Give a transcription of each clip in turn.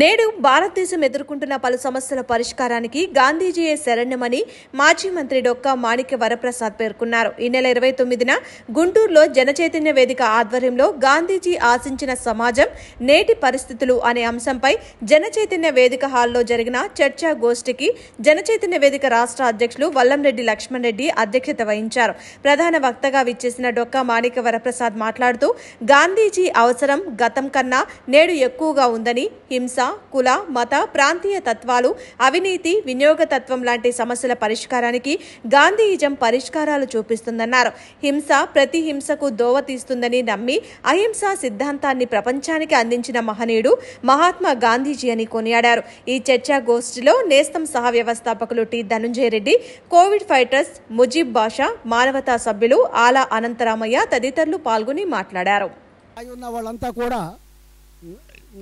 నేడు భారతదేశం ఎదుర్కొంటున్న పలు సమస్యల పరిష్కారానికి గాంధీజీయే శరణ్యమని మాజీ మంత్రి డొక్కా మాణిక్య వరప్రసాద్ పేర్కొన్నారు. ఈ నెల 29న గుంటూరులో జనచైతన్య వేదిక ఆధ్వర్యంలో గాంధీజీ ఆశించిన సమాజం నేటి పరిస్థితులు అనే అంశంపై జనచైతన్య వేదిక హాల్లో జరిగిన చర్చా గోష్ఠికి జనచైతన్య వేదిక రాష్ట్ర అధ్యక్షులు వల్లంరెడ్డి లక్ష్మణ్ రెడ్డి అధ్యక్షత వహించారు. ప్రధాన వక్తగా విచ్చేసిన డొక్కా మాణిక్య వరప్రసాద్ మాట్లాడుతూ గాంధీజీ అవసరం గతం కన్నా నేడు ఎక్కువగా ఉందని, హింస, కుల, మత, ప్రాంతీయ తత్వాలు, అవినీతి, వినియోగతత్వం లాంటి సమస్యల పరిష్కారానికి గాంధీయిజం పరిష్కారాలు చూపిస్తుందన్నారు. హింస ప్రతి హింసకు దోవ తీస్తుందని నమ్మి అహింసా సిద్ధాంతాన్ని ప్రపంచానికి అందించిన మహనీయుడు మహాత్మా గాంధీజీ అని కొనియాడారు. ఈ చర్చా గోష్ఠిలో నేస్తం సహ వ్యవస్థాపకులు T Dhananjaya Reddy, Covid fighters Mujeeb Basha, మానవతా సభ్యులు ఆలా అనంతరామయ్య తదితరులు పాల్గొని మాట్లాడారు.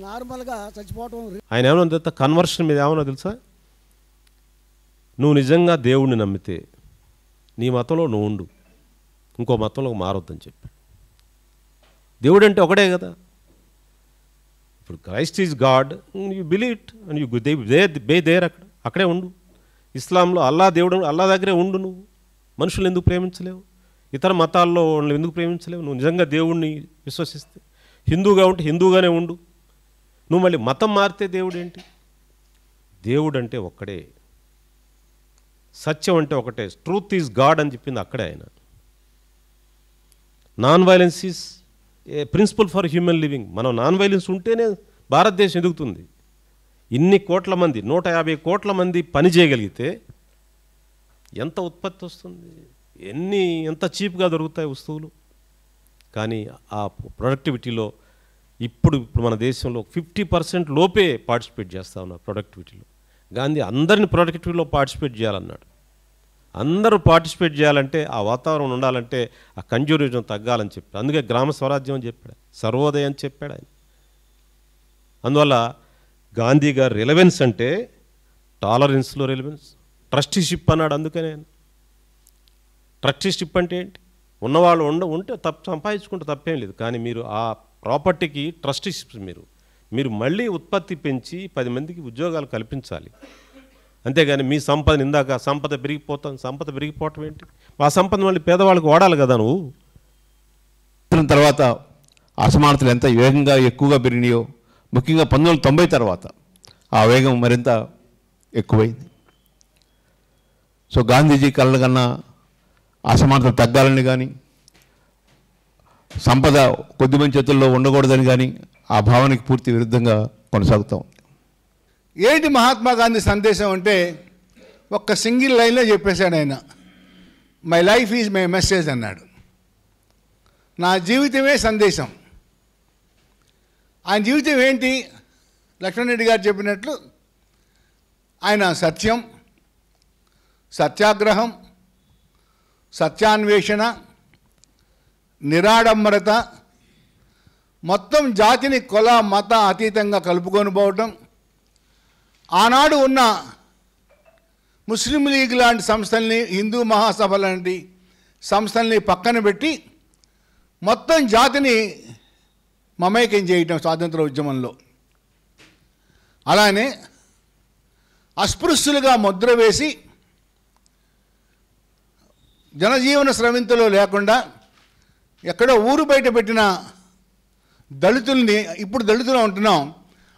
నార్మల్గా చచ్చిపోవటం. ఆయన ఏమన్నా కన్వర్షన్ మీద ఏమన్నా తెలుసా? నువ్వు నిజంగా దేవుణ్ణి నమ్మితే నీ మతంలో నువ్వు ఉండు, ఇంకో మతంలో మారొద్దని చెప్పి. దేవుడు అంటే ఒకటే కదా. ఇప్పుడు Christ is God, you believe it and you be there, అక్కడే ఉండు. ఇస్లాంలో అల్లా దేవుడు, అల్లా దగ్గరే ఉండు. నువ్వు మనుషులు ఎందుకు ప్రేమించలేవు? ఇతర మతాల్లో ఎందుకు ప్రేమించలేవు? నువ్వు నిజంగా దేవుణ్ణి విశ్వసిస్తే. హిందూగా ఉంటే హిందూగానే ఉండు. నువ్వు మళ్ళీ మతం మారితే దేవుడు ఏంటి? దేవుడు అంటే ఒక్కడే, సత్యం అంటే ఒకటే, ట్రూత్ ఈజ్ గాడ్ అని చెప్పింది అక్కడే ఆయన. Non violence is a principle for human living. మనం నాన్ వైలెన్స్ ఉంటేనే భారతదేశం ఎదుగుతుంది. ఇన్ని కోట్ల మంది, 150 కోట్ల మంది పని చేయగలిగితే ఎంత ఉత్పత్తి వస్తుంది? ఎంత చీప్గా దొరుకుతాయి వస్తువులు. కానీ ఆ ప్రొడక్టివిటీలో ఇప్పుడు మన దేశంలో 50% లోపే పార్టిసిపేట్ చేస్తూ ఉన్నారు ప్రొడక్టివిటీలో. గాంధీ అందరిని ప్రొడక్టివిటీలో పార్టిసిపేట్ చేయాలన్నాడు. అందరూ పార్టిసిపేట్ చేయాలంటే, ఆ వాతావరణం ఉండాలంటే ఆ కన్జ్యూమరిజం తగ్గాలని చెప్పాడు. అందుకే గ్రామ స్వరాజ్యం అని చెప్పాడు, సర్వోదయం అని చెప్పాడు ఆయన. అందువల్ల గాంధీ గారు రిలవెన్స్ అంటే టాలరెన్స్లో రిలవెన్స్. ట్రస్టీషిప్ అన్నాడు. అందుకనే ఆయన ట్రస్టీషిప్ అంటే ఏంటి? ఉన్నవాళ్ళు ఉంటే సంపాదించుకుంటే తప్పేం లేదు. కానీ మీరు ఆ ప్రాపర్టీకి ట్రస్టీషిప్ మీరు మళ్ళీ ఉత్పత్తి పెంచి 10 మందికి ఉద్యోగాలు కల్పించాలి. అంతేగాని మీ సంపదని ఇందాక సంపద పెరిగిపోవటం ఏంటి? ఆ సంపద మళ్ళీ పేదవాళ్ళకి వాడాలి కదా. నువ్వు తర్వాత అసమానతలు ఎంత వేగంగా ఎక్కువగా పెరిగినాయో, ముఖ్యంగా 1990 తర్వాత ఆ వేగం మరింత ఎక్కువైంది. సో గాంధీజీ కళ్ళ కన్నా అసమానతలు తగ్గాలని కానీ, సంపద కొద్దిమంది చేతుల్లో ఉండకూడదని కానీ ఆ భావనకి పూర్తి విరుద్ధంగా కొనసాగుతాం. ఏంటి మహాత్మా గాంధీ సందేశం అంటే ఒక్క సింగిల్ లైన్లో చెప్పేశాడు ఆయన. My life is my message అన్నాడు. నా జీవితమే సందేశం. ఆయన జీవితం ఏంటి? లక్ష్మణ్ రెడ్డి గారు చెప్పినట్లు ఆయన సత్యం, సత్యాగ్రహం, సత్యాన్వేషణ, నిరాడంబరత, మొత్తం జాతిని కుల మత అతీతంగా కలుపుకొని పోవటం, ఆనాడు ఉన్న ముస్లిం లీగ్ లాంటి సంస్థల్ని, హిందూ మహాసభ లాంటి సంస్థల్ని పక్కన పెట్టి మొత్తం జాతిని మమేకం చేయటం స్వాతంత్ర ఉద్యమంలో. అలానే అస్పృశ్యులుగా ముద్ర వేసి జనజీవన స్రవింతలో లేకుండా ఎక్కడో ఊరు బయట పెట్టిన దళితుల్ని, ఇప్పుడు దళితులు ఉంటున్నాం,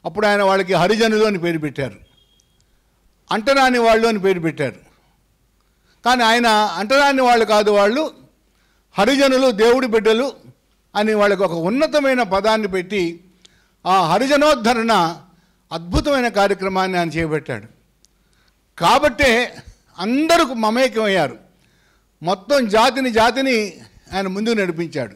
అప్పుడు ఆయన వాళ్ళకి హరిజనులు అని పేరు పెట్టారు, అంటరాని వాళ్ళు అని పేరు పెట్టారు. కానీ ఆయన అంటరాని వాళ్ళు కాదు, వాళ్ళు హరిజనులు, దేవుడి బిడ్డలు అని వాళ్ళకి ఒక ఉన్నతమైన పదాన్ని పెట్టి ఆ హరిజనోద్ధరణ అద్భుతమైన కార్యక్రమాన్ని ఆయన చేపట్టాడు. కాబట్టే అందరూ మమేకమయ్యారు. మొత్తం జాతిని ఆయన ముందుకు నడిపించాడు.